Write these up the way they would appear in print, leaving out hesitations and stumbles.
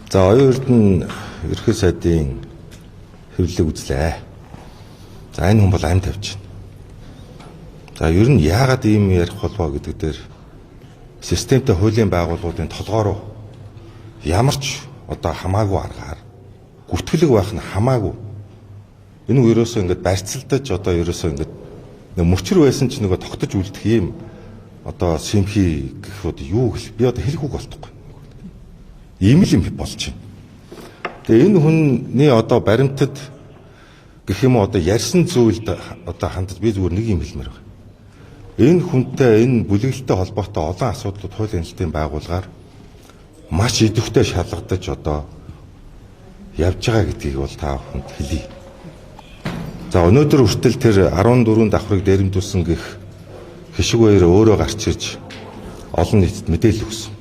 За оюун эрдэнэ ерхий сайдын хэвлэлийг үзлээ. За энэ хүн бол амь тавьж байна. За ер нь яагаад ийм ярих болов гэдэг дээр системтэй хуулийн байгууллагуудын толгоороо ямар ч одоо хамаагүй аргаар гүтгэлэг байх нь хамаагүй. Энэ нь ерөөсөө ингээд барьцалдаж одоо ерөөсөө ингээд мөчр байсан ч нөгөө тогтож үлдэх юм одоо симхи гэх одоо юу гэл би одоо хэлэх үг болтохгүй. Ийм л юм болж байна. Тэгээ энэ хүний одоо баримтад гэх юм уу одоо ярьсан зүйлд одоо хандаж би зүгээр нэг юм хэлмээр байна. Энэ хүнтэй энэ бүлэглэлтэй холбоотой олон асуудлууд хуулийн хэлтийн байгууллагаар маш идэвхтэй шалгадаж одоо явж байгаа гэдгийг бол та бүхэнд хэлье. За өнөөдөр хүртэл тэр 14 давхрыг дээрэмдүүлсэн гэх хишиг баяр өөрөө гарч ирж олон нийтэд мэдээлэл өгсөн.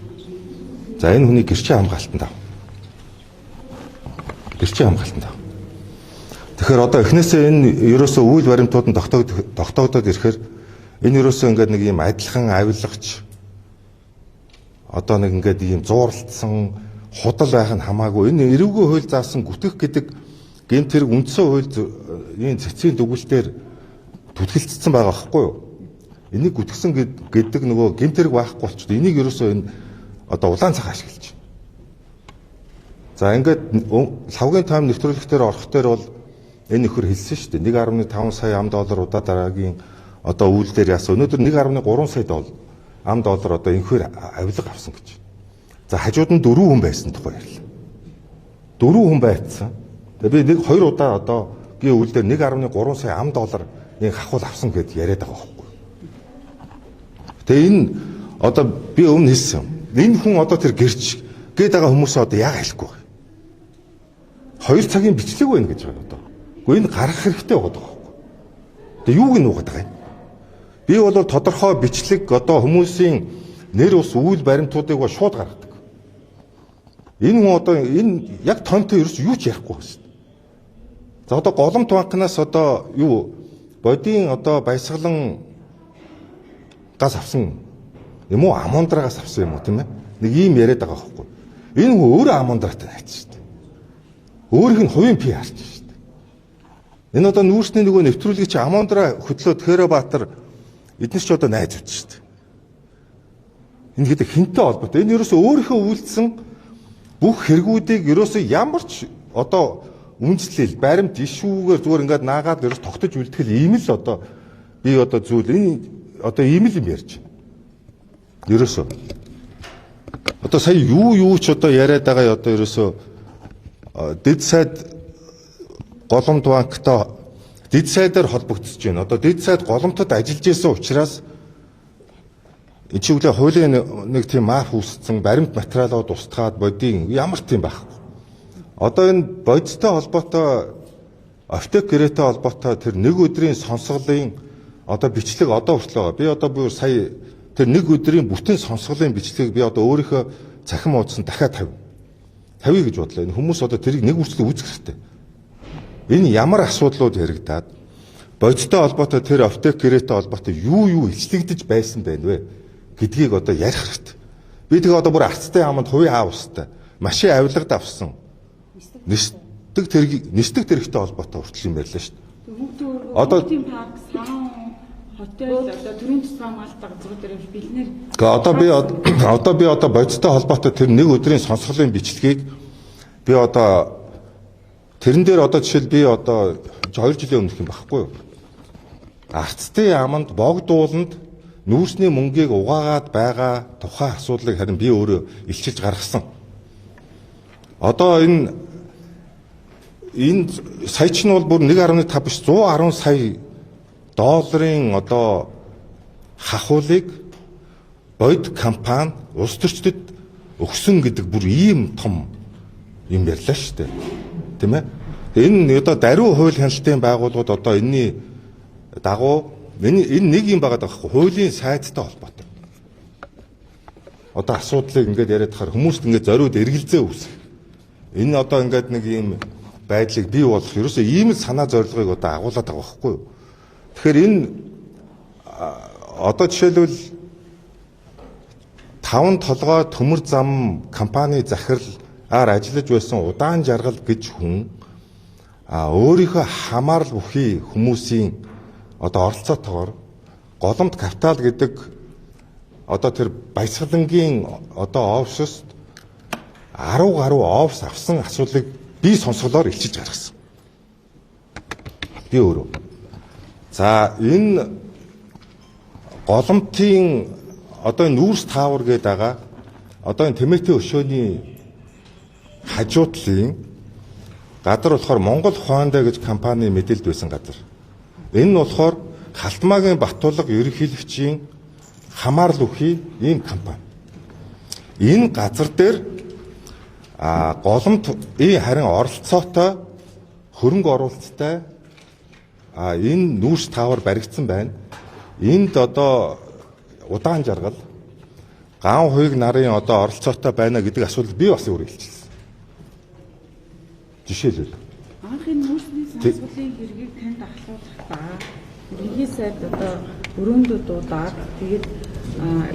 За энэ хүний гэрчийн хамгаалтанд ав. Гэрчийн хамгаалтанд ав. Тэгэхээр одоо эхнээсээ энэ ерөөсөө үйл баримтууд нь тогтоогдоод ирэхээр энэ ерөөсөө ингээд нэг юм адилхан авилгач одоо нэг ингээд ийм зууралдсан худал байх нь хамаагүй энэ эрүүгийн хууль заасан гүтгэх гэдэг гэмт хэрэг үндсэн хууль энэ цэцгийн дүгнэлтээр түтгэлцсэн байгаа байхгүй юу? Энийг гүтгэсэн гэдэг нөгөө гэмт хэрэг байхгүй болчиход энийг ерөөсөө энэ одоо улаан цах ашиглаж байна. За ингээд лавгийн таам нэвтрүүлэгтэр орох дээр бол энэ нөхөр хэлсэн шүү дээ. 1.5 сая ам доллар удаа дараагийн одоо үйлдэл яасан. Өнөөдөр 1.3 сая ам доллар одоо энэхээр авилга авсан гэж. За хажууд нь 4 хүн байсан тухай ярьлаа. 4 хүн байцсан. Тэгээ би 2 удаа одоо гийн үйлдэл 1.3 сая ам доллар нэг хахуул авсан гэд яриад байгаа байхгүй. Тэгээ энэ одоо би өмнө хэлсэн. Энэ хүн одоо тэр гэрч гээд байгаа хүмүүсээ одоо яагаад хэлэхгүй вэ? 2 цагийн бичлэг байна гэж байна одоо. Гэхдээ энэ гарах хэрэгтэй байгаа байхгүй. Тэгээ юуг нь угаад байгаа юм? Би бол тодорхой бичлэг одоо хүмүүсийн нэр ус үйл баримтуудыг ба шууд гаргадаг. Энэ хүн одоо энэ яг тонтой ерөөс юу ч ярихгүй байна. За одоо голомт банкнаас одоо юу бодийн одоо баясгалан газ авсан юм уу амундрагаас авсан юм уу тийм ээ? Нэг ийм яриад байгаа байхгүй. Энэ хүн өөрөө амундраатай найз шүү дээ. Өөрийнх нь хувийн PR ч шүү дээ. Энэ одоо нүүрсний нөгөө нэвтрүүлэгч амундраа хөтлөө Тэрэбаатар эднес ч одоо найз үүд шүү дээ. Энэ гэдэг хинтээ холбоотой. Энэ ерөөсөө өөрийнхөө үйлдэлсэн бүх хэрэгүүдийг ерөөсөө ямар ч одоо үндэслэл, баримт, ишүүгээр зүгээр ингээд наагаад ерөөс тогтож үлдэхэл ийм л одоо би одоо зүйл энэ одоо ийм л юм ярьж байна. Ерөөсөө одоо сая юу ч одоо яриад байгаа одоо ерөөсөө дэд сайд голомт банктай дэд сайдаар холбогдсож байна. Одоо дэд сайд голомтод ажиллаж исэн учраас энэ чиглэлээ хуулийн нэг тийм маф үүссэн баримт материалууд устгаад бодийн ямар тийм байх. Одоо энэ бодистой холбоотой аптек гэрээтэй холбоотой тэр нэг өдрийн сонсголын одоо бичлэг одоо хүртэл байгаа. Би одоо бүр сая тэр нэг өдрийн бүтэн сонсголын бичлэгийг би одоо өөрийнхөө цахим уудсан дахиад тавья гэж бодлоо. Энэ хүмүүс одоо тэрийг нэг үрчлээ үзэх хэрэгтэй. Энэ ямар асуудлууд яригадаад бодистой холбоотой тэр аптек гэрээтэй холбоотой юу илчлэгдэж байсан байх вэ гэдгийг одоо ярих хэрэгтэй. Би тэгээ одоо бүр арцтай аманд хувийн аав устай машин авилгад авсан нисдэг тэрэгтэй холбоотой хүртэл юм ярьлаа шүү дээ. Одоо парк саун хотел одоо төрийн тусгай хамгаалалтаа газрууд дээр бэлнэр. Одоо би бодистой холбоотой тэр нэг өдрийн сонсголын бичлэгийг би одоо тэрэн дээр одоо жишээл би одоо 2 жилийн өмнөх юм байхгүй юу? Арцтай аманд богдууланд нүүрсний мөнгийг угаагаад байгаа тухайн асуудлыг харин би өөрөө илчилж гаргасан. Одоо энэ сая ч нь бол бүр 1.5 биш 110 сая долларын одоо хахуулыг бодит компани улс төрчдөд өгсөн гэдэг бүр ийм том юм ярьлаа шүү дээ. Тийм ээ? Энэ одоо даруй хууль хяналтын байгууллагууд одоо энэний дагуу энэ нэг юм байгаа даахгүй хуулийн сайдтай холбоотой. Одоо асуудлыг ингээд яриад тахаар хүмүүст ингээд зориуд эргэлзээ үүсэх. Энэ одоо ингээд нэг ийм байдлыг бий болох ерөөсөө ийм л санаа зорилгыг одоо агуулад байгаа байхгүй юу? Тэгэхээр энэ одоо жишээлбэл 5 толгой төмөр зам компани захирал ажиллаж байсан удаан жаргал гэж хүн өөрийнхөө хамаарал бүхий хүмүүсийн одоо оролцоотойгоор голомт капитал гэдэг одоо тэр баясгалангийн одоо офсост 10 гаруй офс авсан асуудлыг би сонсголоор илчиж гаргасан. Би өөрөө. За энэ голомтын одоо нүүрс таавар гэдэг байгаа одоо энэ Тэмэтэ өшөөний хажуутлын газар болохоор Монгол Honda гэж компани мэдээлд байсан газар. Энэ нь болохоор Халтмаагийн Баттулга ерөнхийлөгчийн хамаарал бүхий ийм компани. Энэ газар дээр голомт харин оролцоотой хөрөнгө оруулалттай энэ нүүрс таавар баригдсан байна. Энд одоо удаан жаргал ган хуйг нарын одоо оролцоотой байна гэдэг асуудал би бас өөрөө хэлчихсэн. Жишээлбэл анхны нүүрсний сонсголын хэргийг танд ахлуулах ба ерөнхий сайд одоо өрөөндүүдүүдээр тэгээд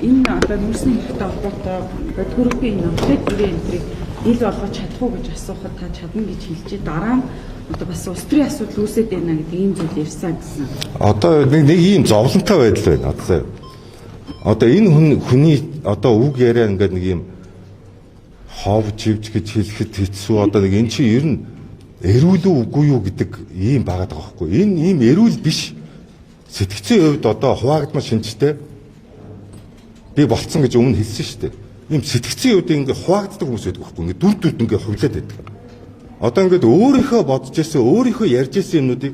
энэ одоо нүүрсний хэрэгтэй холбоотой бодгөрөгийн номтой гэрээ энтрийг ил болгож чадах уу гэж асуухад та чадна гэж хэлжээ. Дараа нь одоо бас улс төрийн асуудал үүсээд байна гэдэг ийм зүйл ярьсан гэсэн. Одоо нэг ийм зовлонтой байдал байна. Одоо энэ хүний одоо үг яриа ингээд нэг ийм хов живж гэж хэлэхэд хэцүү. Одоо нэг эн чинь ер нь эрүүл үгүй юу гэдэг ийм байгаад байгаа байхгүй. Энэ ийм эрүүл биш. Сэтгцийн хувьд одоо хуваагдмал шинжтэй би болцсон гэж өмнө хэлсэн шүү дээ. Ийм сэтгцийн хувьд ингээд хуваагддаг хүмүүс байдаг байхгүй. Ингээд дүр дүрд ингээд хувлаад байдаг. Одоо ингээд өөрийнхөө бодож ирсэн, өөрийнхөө ярьж ирсэн юмнуудыг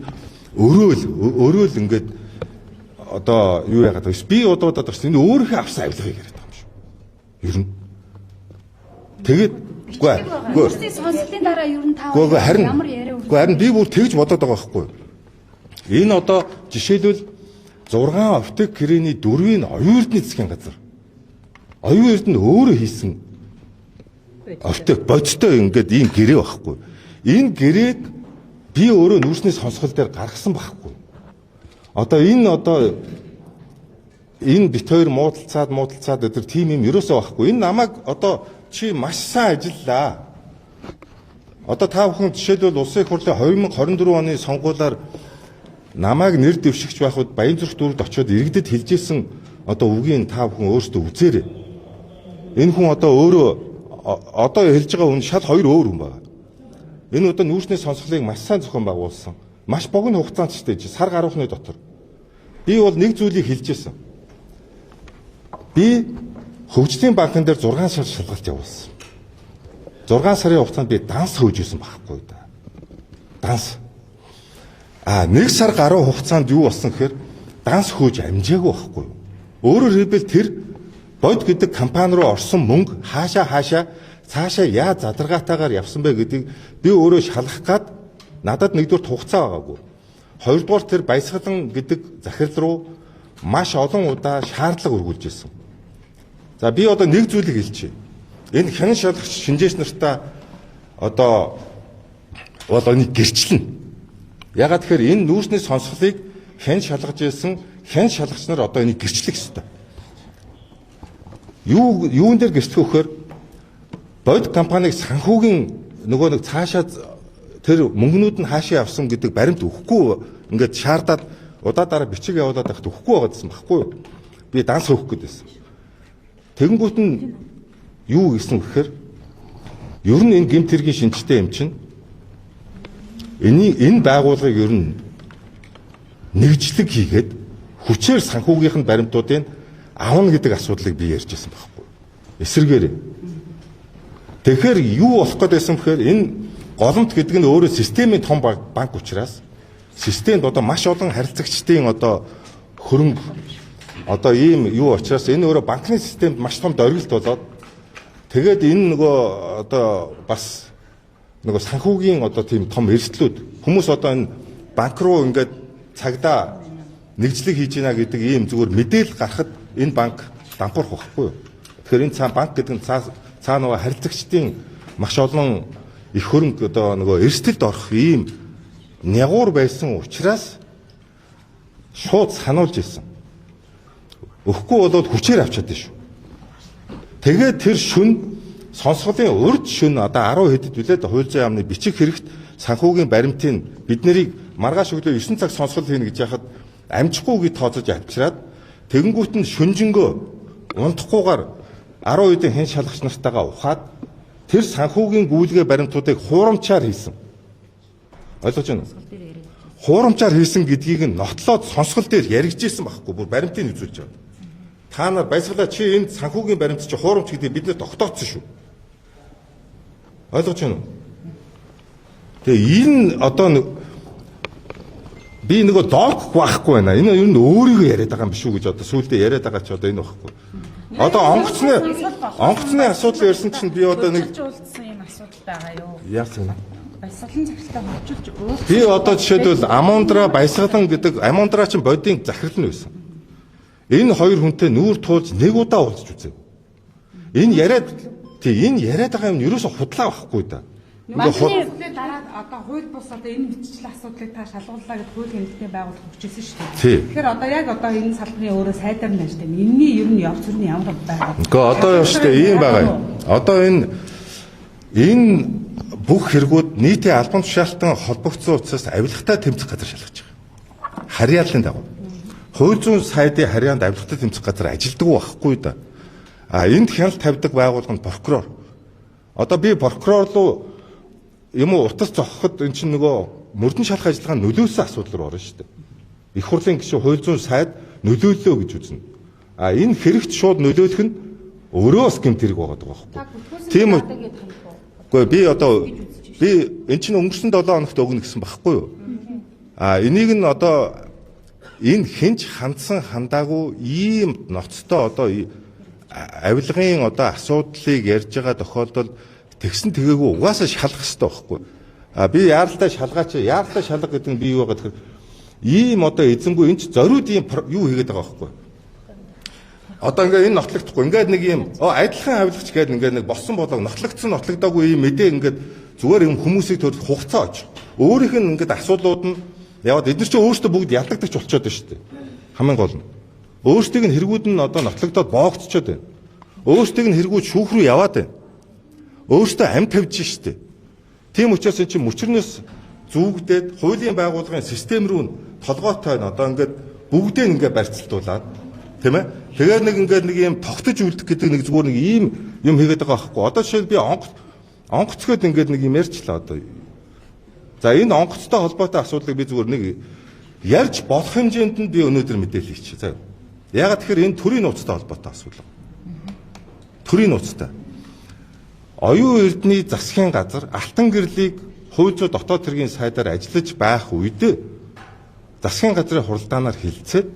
өрөөл ингээд одоо юу яагаад вэ? Би удаад энэ өөрийнхөө авсан авилгыг яриад байгаа юм шүү. Ер нь. Тэгээд үгүй сонслын дараа ер нь таа ямар яриа өгөх. Харин би бүр тэгж бодоод байгаа байхгүй. Энэ одоо жишээлбэл 6 аптек гэрээний 4-ийн оюун эрдэнэ засгийн газар. Оюун эрдэнэ өөрөө хийсэн аптек бодтой ингээд ийм гэрээ байхгүй. Энэ гэрээг би өөрөө нүүрсний сонсгол дээр гаргасан байхгүй. Одоо энэ бит хоёр муудалцаад өдөр тим юм ерөөсөө байхгүй. Энэ намайг одоо чи маш сайн ажиллаа. Одоо та бүхэн жишээлбэл улсын их хурлын 2024 оны сонгуулиар намайг нэр дэвшигч байхад Баянзүрх дүүрэгт очиод иргэдэд хэлжсэн одоо үгийн та бүхэн өөрсдөө үзээрэй. Энэ хүн одоо өөрөө одоо хэлж байгаа хүн шал хоёр өөр хүн байна. Энэ одоо нүүрсний сонсголыг маш сайн зохион байгуулсан. Маш богино хугацаанд ч гэж сар гаруйхны дотор. Би бол нэг зүйлийг хэлжсэн. Би Хөгжлийн банкн дээр 6 сар шалгалт явуулсан. 6 сарын хугацаанд би данс хөөжсэн байхгүй да. Данс. 1 сар гаруй хугацаанд юу болсон гэхээр данс хөөж амжаагүй байхгүй. Өөрөөр хэлбэл тэр бод гэдэг компани руу орсон мөнгө хаашаа цаашаа яа задаргаатайгаар явсан бэ гэдгийг би өөрөө шалгах гад надад нэгдүгээр хугацаа байгаагүй. Хоёрдугаар тэр баясгалан гэдэг захирал руу маш олон удаа шаардлага өргүүлж ирсэн. За би одоо нэг зүйлийг хэлчихье. Энэ хянан шалгач шинжээч нартаа одоо бол энийг гэрчлэнэ. Ягаад тэгэхээр энэ нүүрсний сонсголыг хянан шалгаж ирсэн хянан шалгач нар одоо энийг гэрчлэх ёстой. Юун дээр гэрчлэх вөхөр бод компаниг санхүүгийн нөгөө нэг цаашаа тэр мөнгнүүд нь хаашаа явсан гэдэг баримт өгөхгүй ингээд шаардаад удаа бичиг явуулаад байхад өгөхгүй байгаадсан байхгүй юу? Би данс өгөх гэдээсэн. Тэгэнгүүт нь юу гэсэн гэхээр ер нь энэ гэмт хэргийн шинжтэй юм чинь энэ байгууллагыг ер нь нэгжлэг хийгээд хүчээр санхүүгийнх нь баримтуудыг авна гэдэг асуудлыг би ярьж байсан байхгүй. Эсэргээр. Тэгэхээр юу болох гэдээсэн бэхээр энэ голомт гэдэг нь өөрөө системийн том банк учраас системд одоо маш олон харилцагчдын одоо хөрөнгө одоо ийм юу учраас энэ өөрөө банкны системд маш том дөргилт болоод тэгээд энэ нөгөө одоо бас нөгөө санхүүгийн одоо тийм том эрсдлүүд хүмүүс одоо энэ банк руу ингээд цагдаа нэгжлэг хийж гинэ гэдэг ийм зүгээр мэдээлэл гарахад энэ банк дампуурах байхгүй юу. Тэгэхээр энэ банк гэдэг нь цаа нөгөө харилцагчдын маш олон их хөрөнгө одоо нөгөө эрсдэлд орох ийм нягуур байсан учраас шууд сануулж ирсэн. Өгөхгүй болоод хүчээр авчаад шүү. Тэгээд тэр шүн сонсголын урд шөнө одоо 10 хэдэд үлээд хууль зүйн яамны бичих хэрэгт санхүүгийн баримтын бид нарыг маргааш өглөө 9 цаг сонсгол хийнэ гэж яхад амжихгүй гэж тооцож авчираад тэгэнгүүт нь шүнжэнгөө унтахгүйгээр 10 үеийн хэн шалгач нартайгаа ухаад тэр санхүүгийн гүйлгээ баримтуудыг хуурамчаар хийсэн. Ойлгож байна уу? Хуурамчаар хийсэн гэдгийг нь нотлоод сонсгол дээр яригдчихсэн байхгүй бүр баримтыг үзүүлж байгаа. Та нар баясгалаа чи энэ санхүүгийн баримт чи хуурамч гэдэг бид нэ тогтооцсон шүү. Ойлгож байна уу? Тэгээ энэ одоо би нөгөө доогх байхгүй байна. Энэ ер нь өөрийгөө яриад байгаа юм биш үү гэж одоо сүүлдээ яриад байгаа ч одоо энэ байхгүй. Одоо онгоцны асуудал ярьсан чинь би одоо нэг уулзсан юм асуудал байгаа юу? яасан. Баясгалан захиралтай хурцуулж уулзсан. Би одоо жишээлбэл Амундра баясгалан гэдэг Амундра чинь бодийн захирал нь байсан. Энэ хоёр хүнтэй нүүр туулж нэг удаа уулзч үзэв. Энэ яриад байгаа юм ерөөсө худлаа байхгүй да. Ингээд дараа одоо хууль бус одоо энэ мэдчил асуудлыг та шалгууллаа гэж хууль хэмжээний байгууллага өгчээсэн шүү дээ. Тэгэхээр одоо яг одоо энэ салбарын өөрөө сайдар нь шүү дээ. Энэний ер нь явц зүрний ямар байгаа. Гэхдээ одоо юу шүү дээ ийм байгаа юм. Одоо энэ бүх хэрэгүүд нийтийн албан тушаалтан холбогдсон учраас авилгатай тэмцэх газар шалгаж байгаа. Харьяаллын дагуу. Хууль зүйн сайдын харьяанд авилгатай тэмцэх газар ажилддаг байхгүй да. Энд хяналт тавьдаг байгууллага нь прокурор. Одоо би прокурор руу юм уу утас зогхоход эн чинь нөгөө мөрдөн шалах ажиллагаа нөлөөсөн асуудал руу орно шүү дээ. Их хурлын гишүүн хууль зүйн сайд нөлөөлөө гэж үзнэ. Энэ хэрэгт шууд нөлөөлөх нь өөрөө бас гэмт хэрэг байгаа байхгүй. Тийм үү? Гэхдээ би эн чинь өнгөрсөн 7 хоногт өгнө гэсэн байхгүй юу? Энийг нь одоо энэ хинч хандсан хандаагүй ийм ноцтой одоо авилгын одоо асуудлыг ярьж байгаа тохиолдолд тэгсэн тэгээгүй угаасаа шалгах хэрэгтэй байхгүй. Би яаралтай шалга гэдэг нь би юу байгаа тэгэхээр ийм одоо эзэнгүй энэ ч зориуд ийм юу хийгээд байгаа байхгүй. Одоо ингээ энэ нотлогдохгүй ингээд нэг ийм адилхан авилгач гэдэг ингээд нэг болсон болоо нотлогдоогүй ийм мэдээ ингээд зүгээр юм хүмүүсийг төр хугацаа оч. Өөрийнх нь ингээд асуудлууд нь яваад эдгээр чинь өөрсдөө бүгд ялдагдчих болчиход байна шүү дээ. Хамгийн гол нь. Өөрсдийг нь хэрэгүүд нь одоо нотлогдоод боогдчиход байна. Өөрсдийг нь хэрэгүүд шүүх рүү яваад байна. Өөртөө амь тавьж штэ. Тийм учраас энэ чинь мөчрнөөс зүгдээд хуулийн байгууллагын систем рүү толгойтой байна. Одоо ингээд бүгдээ ингээд барьцалтуулаад тийм ээ. Тэгээд нэг юм тогтож үлдэх гэдэг нэг зүгээр нэг ийм юм хийгээд байгаа байхгүй. Одоо жишээл би онгоцгоод ингээд нэг юм ярьчлаа одоо. За энэ онгоцтой холбоотой асуудлыг би зүгээр нэг ярьж болох хэмжээнд нь би өнөөдөр мэдээлэл хийчих. За. Ягаад тэгэхээр энэ төрийн нууцтай холбоотой асуудал. Төрийн нууцтай. Оюун эрдний засгийн газар алтан гэрлийг хууль зүйн дотоод хэргийн сайдаар ажиллаж байх үед засгийн газрын хуралдаанаар хилцээд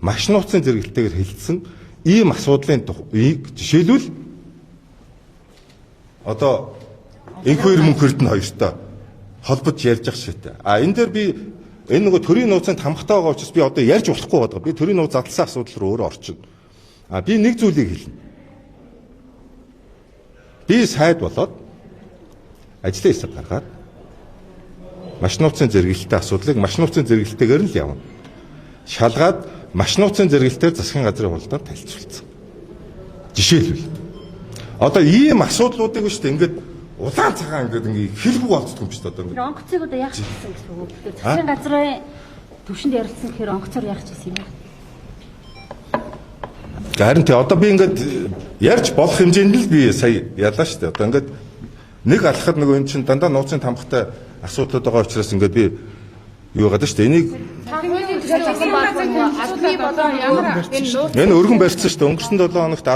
маш нууцын зэрэгэлтэйгээр хилцсэн ийм асуудлын жишээлбэл одоо энхүүр мөнхөрд нь хоёртой холбож ярьж ах шигтэй. Энэ дээр би энэ нөгөө төрийн нууцын тамгатай байгаа учраас би одоо ярьж болохгүй байгаа. Би төрийн нууц задлсан асуудал руу өөрөө орчин. Би нэг зүйлийг хэлнэ. Би сайд болоод ажлын хэсэг гаргаад маш нууцын зэрэгэлтэй асуудлыг маш нууцын зэрэгэлтэйгээр нь л явна. Шалгаад маш нууцын зэрэгэлтээр засгийн газрын хуралдаанд танилцуулсан. Жишээлбэл одоо ийм асуудлуудыг шүү дээ ингээд улаан цагаан ингээд хэлбэг болцдог юм шүү дээ одоо ингээд. Онгоцыг одоо яах гэсэн гэсэн үг. Засгийн газрын төвшөнд ярилцсан гэхээр онгоцоор яах гэсэн юм бэ? Харин тий одоо би ингээд ярьж болох хэмжээнд л би сая яллаа шүү дээ. Одоо ингээд нэг алхахад нөгөө эн чинь дандаа нууцын тамгатай асуудлууд байгаа учраас ингээд би юу гадаг шүү дээ. Энийг энэ өргөн барьсан шүү дээ. Өнгөрсөн 7 хоногт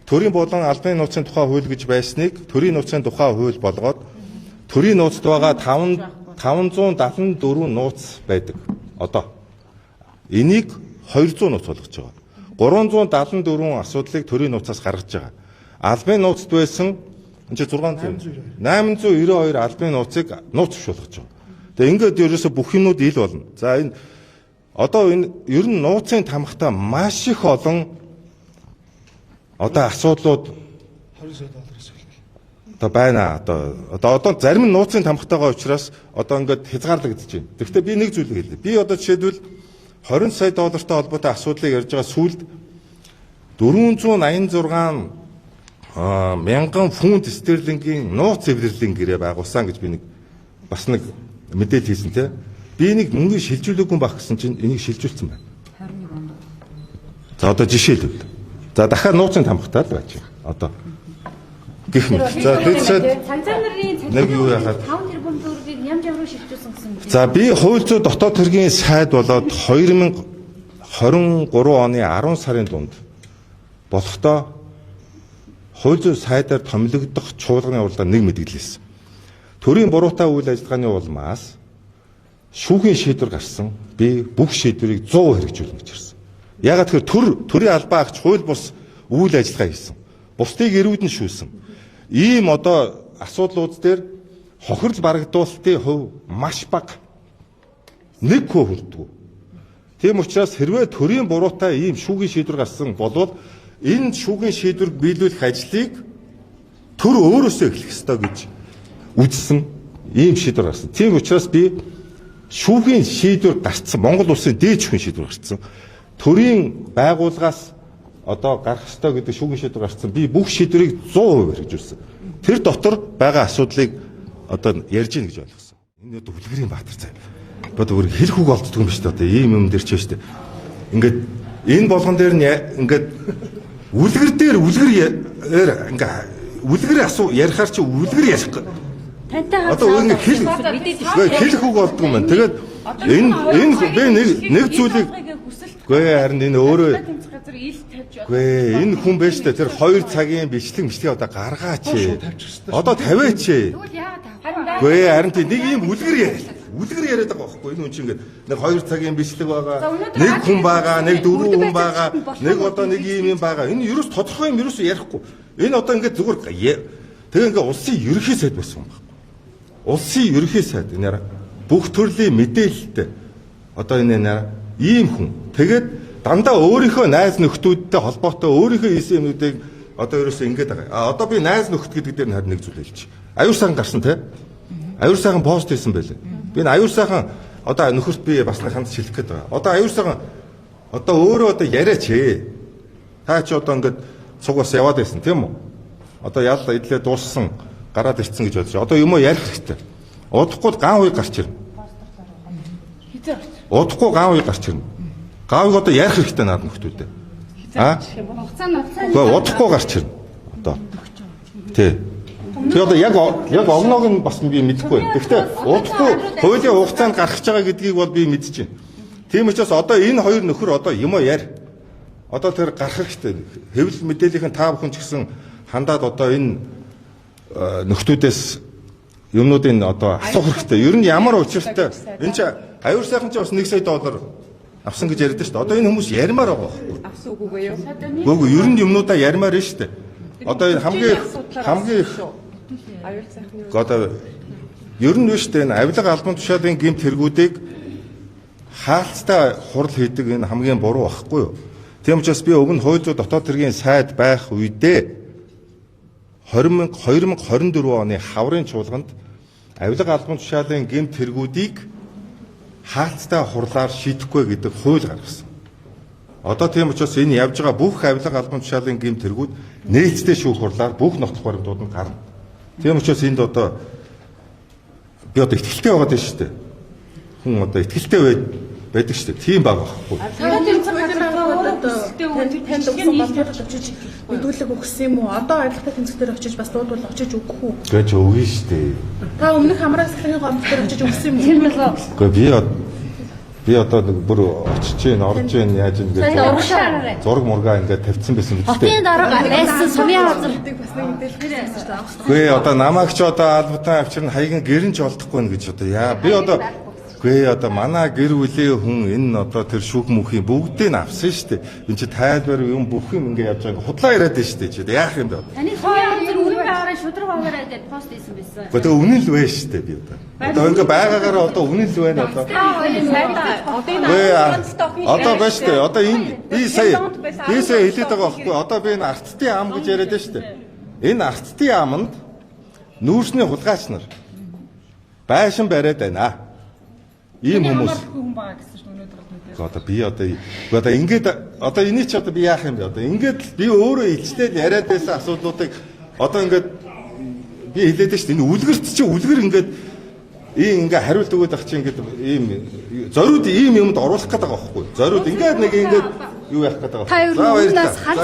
төрийн болон албаны нууцын тухай хууль гэж байсныг төрийн нууцын тухай хууль болгоод төрийн нууцд байгаа 574 нууц байдаг. Одоо энийг 200 нууц болгож байгаа. 374 асуудлыг төрийн нууцаас гаргаж байгаа. Албаны нууцд байсан энэ 892 албаны нууцыг нууц болгож байгаа. Тэгээ ингээд ерөөсө бүх юмнууд ил болно. За энэ одоо энэ ер нь нууцын тамгатай маш их олон одоо асуудлууд одоо байна. Одоо зарим нь нууцын тамгатайгаа учраас одоо ингээд хязгаарлагдаж байна. Гэхдээ би нэг зүйлийг хэлье. Би одоо жишээлбэл 20 сая доллартай холбоотой асуудлыг ярьж байгаа сүүлд 486 1000 фунт стерлингийн нууц эвлэлийн гэрээ байгуулсан гэж би бас нэг мэдээлэл хийсэн те. Би нэг мөнгө шилжүүлээгүй байх гэсэн чинь энийг шилжүүлсэн байна. 21 онд. За одоо жишээлбэл. За дахиад нууцын тамхтай л байж байна. Одоо гэх мэт. За тэгэхээр цанцаа нарын нэг юу яхад 5 тэрбум төгрөгийг янз бүрээр шилжүүлсэн гэсэн үг. за би хууль зүйн дотоод хэргийн сайд болоод 2023 оны 10 сарын дунд болохдоо хууль зүйн сайдаар томилогдох чуулганы уралдаан нэг мэдээлэлсэн. Төрийн буруутай үйл ажиллагааны улмаас шүүхийн шийдвэр гарсан. Би бүх шийдвэрийг 100% хэрэгжүүлнэ гэж ирсэн. Ягаад тэгэхээр төрийн албаа агч хууль бус үйл ажиллагаа хийсэн. Бусдыг эрүүдэн шүүсэн. Ийм одоо асуудлууд дээр хохирол барагдуулалтын хувь маш бага. 1% хүрдэггүй. Тийм учраас хэрвээ төрийн буруутай ийм шүүхийн шийдвэр гарсан бол энэ шүүхийн шийдвэрг биелүүлэх ажлыг төр өөрөөсөө эхлэх ёстой гэж үзсэн ийм шийдвэр гарсан. Тийм учраас би шүүхийн шийдвэр гарцсан Монгол улсын дээд шүүхийн шийдвэр гарцсан. Төрийн байгууллагаас одоо гарах ёстой гэдэг шүүхийн шийдвэр гарцсан. Би бүх шийдвэрийг 100% хэрэгжүүлсэн. Тэр дотор байгаа асуудлыг одоо ярьж гин гэж ойлгосон. Энэ одоо үлгэрийн баатар цай. Одоо өөр хэлэх үг олддог юм шүү дээ. Одоо ийм юм дээр ч шүү дээ. Ингээд энэ болгон дээр нь ингээд үлгэр дээр үлгэр асуу ярихаар чи үлгэр ярих. Тантай одоо ингэ хэлэх үг болдгоо юм. Тэгээд энэ би нэг зүйлийг үгүй харин энэ өөрөө үгүй энэ хүн байж та тэр 2 цагийн бичлэг одоо гаргаач. Одоо тавиач. Үгүй харин тийм нэг юм үлгэр яриад байгаа байхгүй энэ хүн чинь ингээд нэг 2 цагийн бичлэг байгаа. Нэг хүн байгаа, нэг 4 хүн байгаа, нэг одоо нэг юм байгаа. Энэ ерөөс тодорхой юм ерөөс ярихгүй. Энэ одоо ингээд зүгээр тэгээ ингээд улсын ерөнхий сайд байсан юм байна. Улсын ерөнхий сайд энэ бүх төрлийн мэдээлэлтэй одоо энэ ийм хүн тэгээд дандаа өөрийнхөө найз нөхдүүдтэй холбоотой өөрийнхөө хийсэн юмнуудыг одоо ерөөсөө ингэж байгаа. Одоо би найз нөхд гэдэг дээр харин нэг зүйл хэлчих. Аюур сайхан гарсан те. Аюур сайхан пост хийсэн байлээ. Би энэ аюур сайхан одоо нөхөрт би бас нэг ханд шилжих гээд байгаа. Одоо аюур сайхан одоо өөрөө одоо яриач ээ. Та чи одоо ингэж цугаас яваад байсан тийм үү? Одоо яалла идлээ дууссан гараад ирсэн гэж бодож. Одоо юм уу ярих хэрэгтэй. Удахгүй ган хуй гарч ирнэ. Удахгүй ган хуй гарч ирнэ. Гаавыг одоо ярих хэрэгтэй наад нөхдүүдээ. Гэхдээ удахгүй гарч ирнэ. Одоо. Тий. Тэгээ одоо яг огноог нь бас би мэдэхгүй байна. Гэхдээ удахгүй хуулийн хугацаанд гарах гэж байгаа гэдгийг бол би мэдэж байна. Тийм учраас одоо энэ хоёр нөхөр одоо юм уу ярь. Одоо тэр гарах хэрэгтэй. Хэвлэл мэдээллийн та бүхэн ч гэсэн хандаад одоо энэ нөхдүүдээс юмнуудын одоо асуух хэрэгтэй. Ер нь ямар учиртай. Энд чи аюур сайхан ч бас $1 сая авсан гэж яриад шүү дээ. Одоо энэ хүмүүс ярмаар байгаа байхгүй. Авсуугүй юу? Гүг ер нь юмнуудаа ярмаар нь шүү дээ. Одоо энэ хамгийн аюул сайхны одоо ер нь биш дээ. Энэ авилга албан тушаалын гэмт хэрэгүүдийг хаалттай хурал хийдэг энэ хамгийн буруу байхгүй юу? Тийм учраас би уг нь хууль зүйн дотоод хэргийн сайд байх үедээ 2024 оны хаврын чуулганд авилга албан тушаалын гэмт хэрэгүүдийг хаалттай хурлаар шийдэхгүй гэдэг хууль гаргасан. Одоо тийм учраас энэ явж байгаа бүх авилга албан тушаалын гэмт хэрэгүүд нээлттэй шүүх хурлаар бүх нотлох баримтууд нь гарна. Тийм учраас энд одоо би одоо итгэлтэй байгаад байна шүү дээ. Хүн одоо итгэлтэй байдаг шүү дээ. Тийм баг байхгүй. танд мэдүүлэг өгсөн юм уу? Одоо арилгатай тэнцвэр очиж бас дуудвал очиж өгөх үү? Гэж өгнө шүү дээ. Та өмнөх хамраа сахлын гомдол дээр очиж өгсөн юм уу? Гэхдээ би одоо бүр очиж гин орж гин яаж ингэж зураг мургаа ингээд тавьсан байсан биз дээ. Хотын дарга байсан сумын газар бас нэг мэдээлэл хийсэн шүү дээ. Гүй одоо намайг ч одоо албатай авчирна хаяган гэрэн ч олдохгүй нэ гэж одоо яа би одоо гүй одоо манай гэр бүлийн хүн энэ одоо тэр шүүх мөнхийн бүгдийг нь авсан шүү дээ. Энд чи тайлбар юм бүх юм ингээд явж байгаа худлаа яриад байна шүү дээ. Чи яах юм бэ? таны сумын газар үнэн байгаараа шудраг байгаараа гэдэг пост хийсэн байсан. Гэхдээ үнэн л вэ шүү дээ би одоо. Одоо ингээд байгаагаараа одоо үнэн л байна одоо. Одоо байна шүү дээ. Одоо энэ би сая хэлээд байгаа байхгүй. Одоо би энэ артистын ам гэж яриад байна шүү дээ. Энэ артистын аманд нүүрсний хулгайч нар байшин бариад байна. Ийм хүмүүс. Одоо би одоо ингээд одоо энийг ч одоо би яах юм бэ? Одоо ингээд би өөрөө илчлээд яриад байсан асуудлуудыг одоо ингээд би хэлээд шүү дээ. Энэ үлгэрт чи үлгэр ингээд ингээ хариулт өгöd ах чи ингээд ийм зориуд ийм юмд оруулах гэдэг байгаа байхгүй. Зориуд ингээд нэг ингээд юу яах гэдэг байгаа. Та юу юунаас халж